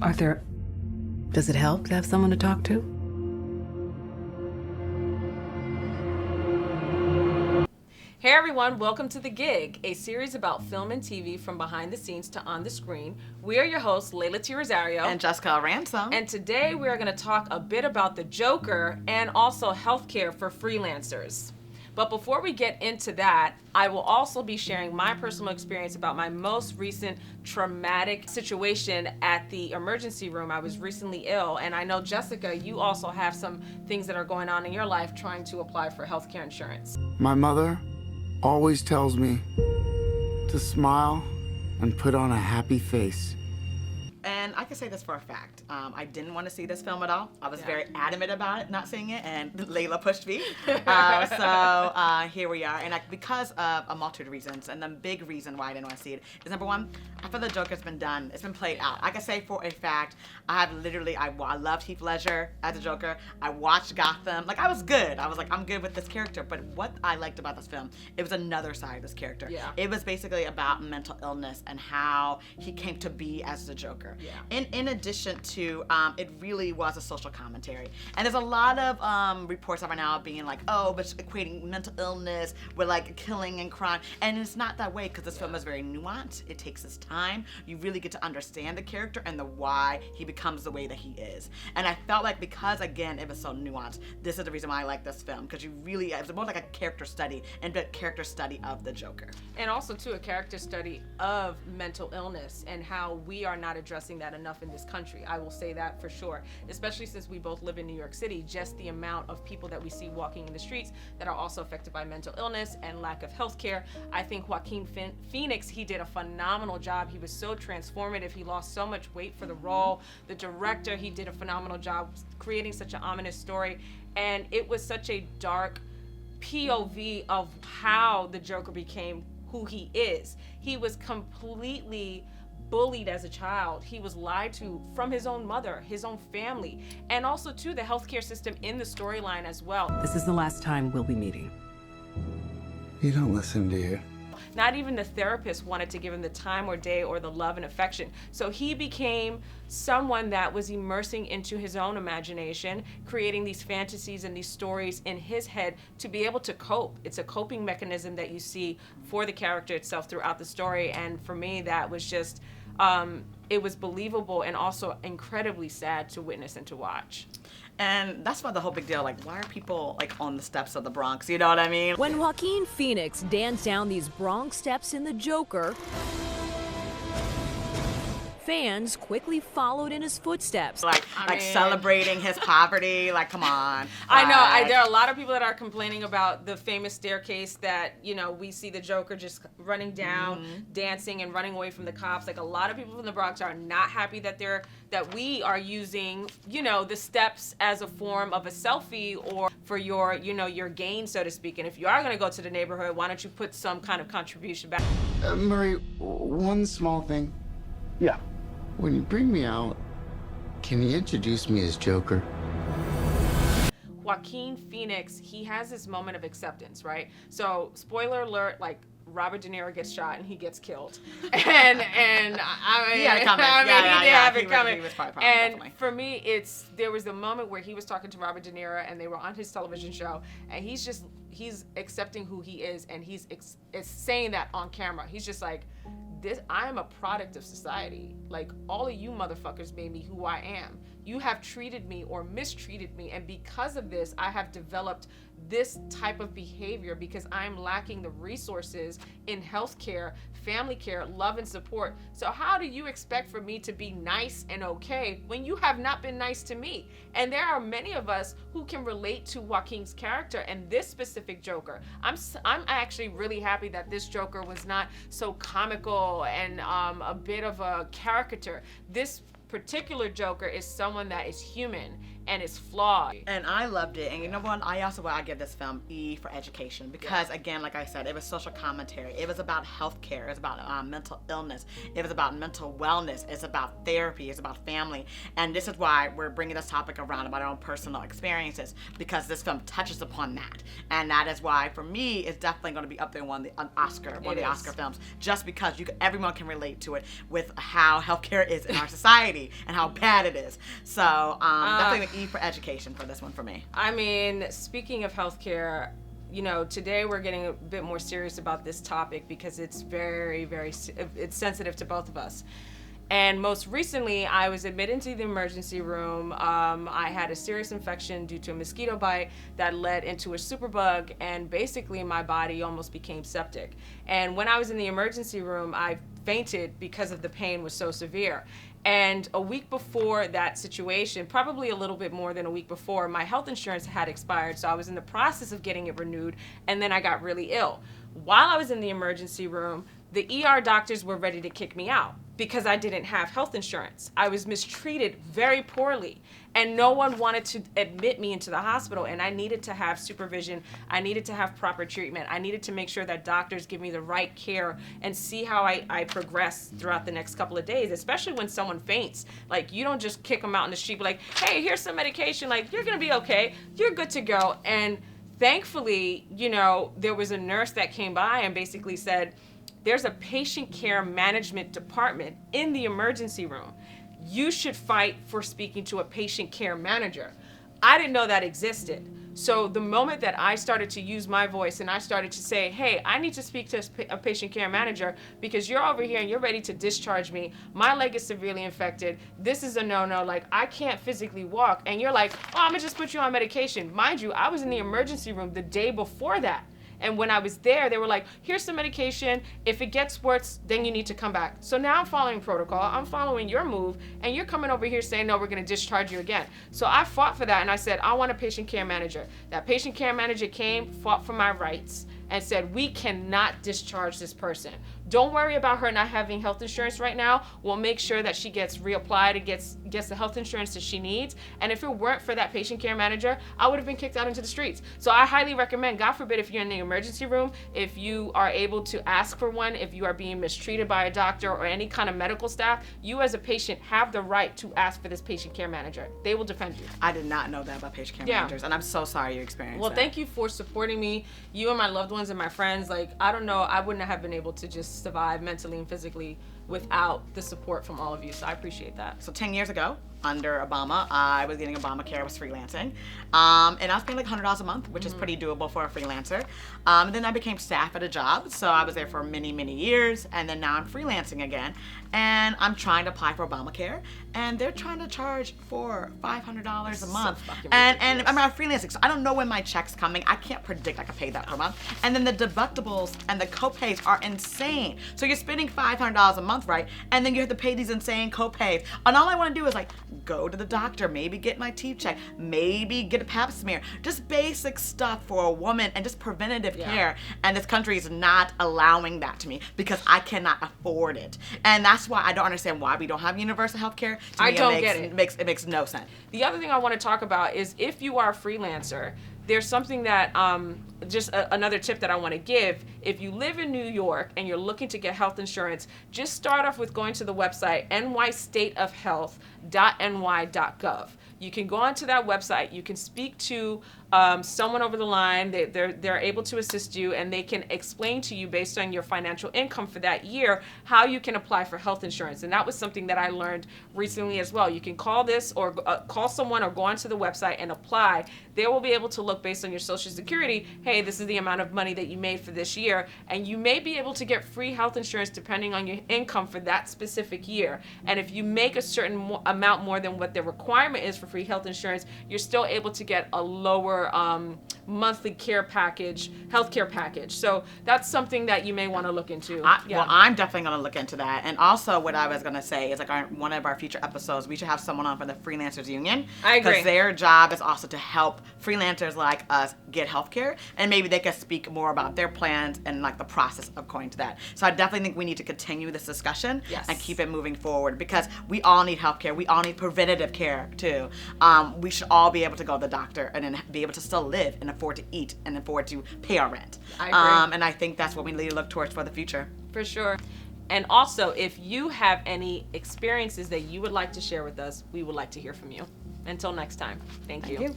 Arthur, does it help to have someone to talk to? Hey everyone, welcome to The Gig, a series about film and TV from behind the scenes to on the screen. We are your hosts, Leyla T. Rosario and Jessica Ransom. And today we are going to talk a bit about the Joker and also healthcare for freelancers. But before we get into that, I will also be sharing my personal experience about my most recent traumatic situation at the emergency room. I was recently ill, and I know, Jessica, you also have some things that are going on in your life trying to apply for healthcare insurance. My mother always tells me to smile and put on a happy face. And I can say this for a fact. I didn't want to see this film at all. I was very adamant about it, not seeing it, and Leyla pushed me. So here we are. And because of a multitude of reasons, and the big reason why I didn't want to see it is, number one, I feel the Joker's been done. It's been played out. I can say for a fact, I loved Heath Ledger as a Joker. I watched Gotham. Like, I was good. I was like, I'm good with this character. But what I liked about this film, it was another side of this character. Yeah. It was basically about mental illness and how he came to be as the Joker. Yeah. In addition to, it really was a social commentary. And there's a lot of reports right now being like, oh, but equating mental illness with like killing and crime. And it's not that way, because this film is very nuanced. It takes its time. You really get to understand the character and the why he becomes the way that he is. And I felt like, because again, it was so nuanced, this is the reason why I like this film, because it's more like a character study, and a character study of the Joker. And also too, a character study of mental illness and how we are not addressing that enough in this country. I will say that for sure, especially since we both live in New York City. Just the amount of people that we see walking in the streets that are also affected by mental illness and lack of health care. I think Joaquin Phoenix, he did a phenomenal job. He was so transformative. He lost so much weight for the role. The director, he did a phenomenal job creating such an ominous story, and it was such a dark POV of how the Joker became who he is. He was completely bullied as a child. He was lied to from his own mother, his own family, and also too the healthcare system in the storyline as well. This is the last time we'll be meeting. You don't listen, do you? Not even the therapist wanted to give him the time or day or the love and affection. So he became someone that was immersing into his own imagination, creating these fantasies and these stories in his head to be able to cope. It's a coping mechanism that you see for the character itself throughout the story. And for me, that was just, it was believable and also incredibly sad to witness and to watch. And that's why the whole big deal, like, why are people like on the steps of the Bronx? You know what I mean? When Joaquin Phoenix danced down these Bronx steps in The Joker, fans quickly followed in his footsteps. Like celebrating his poverty. Like, come on. I know. There are a lot of people that are complaining about the famous staircase that, we see the Joker just running down, dancing and running away from the cops. Like, a lot of people from the Bronx are not happy that we are using, the steps as a form of a selfie or for your, your gain, so to speak. And if you are going to go to the neighborhood, why don't you put some kind of contribution back? Murray, one small thing. Yeah. When you bring me out, can you introduce me as Joker? Joaquin Phoenix, he has this moment of acceptance, right? So, spoiler alert, like, Robert De Niro gets shot and he gets killed. And I mean, he had it coming. He did have it coming. He was probably and definitely. For me, there was a moment where he was talking to Robert De Niro and they were on his television show, and he's accepting who he is, and he's saying that on camera. He's just like, I am a product of society. Like, all of you motherfuckers made me who I am. You have treated me or mistreated me, and because of this, I have developed this type of behavior because I'm lacking the resources in healthcare, family care, love, and support. So how do you expect for me to be nice and okay when you have not been nice to me? And there are many of us who can relate to Joaquin's character and this specific Joker. I'm actually really happy that this Joker was not so comical and a bit of a caricature. This particular Joker is someone that is human and it's flawed. And I loved it. And you know what? I give this film E for education because, again, like I said, it was social commentary. It was about healthcare. It was about mental illness. It was about mental wellness. It's about therapy. It's about family. And this is why we're bringing this topic around about our own personal experiences, because this film touches upon that. And that is why, for me, it's definitely going to be up there one of the Oscar films, just because everyone can relate to it with how healthcare is in our society and how bad it is. So definitely an E for education for this one for me. I mean, speaking of healthcare, you know, today we're getting a bit more serious about this topic because it's very, it's sensitive to both of us. And most recently, I was admitted into the emergency room. I had a serious infection due to a mosquito bite that led into a superbug, and basically my body almost became septic. And when I was in the emergency room, I fainted because of the pain was so severe. And a week before that situation, probably a little bit more than a week before, my health insurance had expired, so I was in the process of getting it renewed, and then I got really ill. While I was in the emergency room, the ER doctors were ready to kick me out because I didn't have health insurance. I was mistreated very poorly, and no one wanted to admit me into the hospital, and I needed to have supervision. I needed to have proper treatment. I needed to make sure that doctors give me the right care and see how I progress throughout the next couple of days, especially when someone faints. Like, you don't just kick them out in the street, be like, hey, here's some medication. Like, you're gonna be okay. You're good to go. And thankfully, you know, there was a nurse that came by and basically said, there's a patient care management department in the emergency room. You should fight for speaking to a patient care manager. I didn't know that existed. So the moment that I started to use my voice and I started to say, hey, I need to speak to a patient care manager because you're over here and you're ready to discharge me. My leg is severely infected. This is a no-no. Like, I can't physically walk. And you're like, oh, I'm gonna just put you on medication. Mind you, I was in the emergency room the day before that. And when I was there, they were like, here's some medication. If it gets worse, then you need to come back. So now I'm following protocol. I'm following your move. And you're coming over here saying, no, we're going to discharge you again. So I fought for that. And I said, I want a patient care manager. That patient care manager came, fought for my rights, and said, we cannot discharge this person. Don't worry about her not having health insurance right now. We'll make sure that she gets reapplied and gets the health insurance that she needs. And if it weren't for that patient care manager, I would have been kicked out into the streets. So I highly recommend, God forbid, if you're in the emergency room, if you are able to ask for one, if you are being mistreated by a doctor or any kind of medical staff, you as a patient have the right to ask for this patient care manager. They will defend you. I did not know that about patient care managers, and I'm so sorry you experienced Well, that. thank you for supporting me, you and my loved ones and my friends. Like, I don't know, I wouldn't have been able to just survive mentally and physically without the support from all of you. So I appreciate that. So 10 years ago, under Obama, I was getting Obamacare, I was freelancing. And I was paying like $100 a month, which is pretty doable for a freelancer. And then I became staff at a job. So I was there for many, many years. And then now I'm freelancing again. And I'm trying to apply for Obamacare. And they're trying to charge for $500 a month. And I'm not freelancing, so I don't know when my check's coming. I can't predict I can pay that per month. And then the deductibles and the copays are insane. So you're spending $500 a month, right? And then you have to pay these insane copays. And all I want to do is like go to the doctor, maybe get my teeth checked, maybe get a pap smear, just basic stuff for a woman and just preventative care. And this country is not allowing that to me because I cannot afford it. And that's why I don't understand why we don't have universal health care. I don't get it. It makes no sense. The other thing I want to talk about is if you are a freelancer, there's something that, another tip that I want to give. If you live in New York and you're looking to get health insurance, just start off with going to the website nystateofhealth.ny.gov. You can go onto that website. You can speak to someone over the line. They're able to assist you, and they can explain to you based on your financial income for that year how you can apply for health insurance. And that was something that I learned recently as well. You can call this or call someone or go onto the website and apply. They will be able to look based on your Social Security. Hey, this is the amount of money that you made for this year, and you may be able to get free health insurance depending on your income for that specific year. And if you make a certain amount more than what the requirement is for free health insurance, you're still able to get a lower monthly care package, healthcare package. So that's something that you may want to look into. Well, I'm definitely going to look into that. And also what I was going to say is like one of our future episodes, we should have someone on from the Freelancers Union. I agree. Because their job is also to help freelancers like us get healthcare, and maybe they can speak more about their plans and like the process of going to that. So I definitely think we need to continue this discussion and keep it moving forward, because we all need healthcare. We all need preventative care too. We should all be able to go to the doctor and then be able to still live and afford to eat and afford to pay our rent. I agree. And I think that's what we need to look towards for the future. For sure. And also, if you have any experiences that you would like to share with us, we would like to hear from you. Until next time, thank you.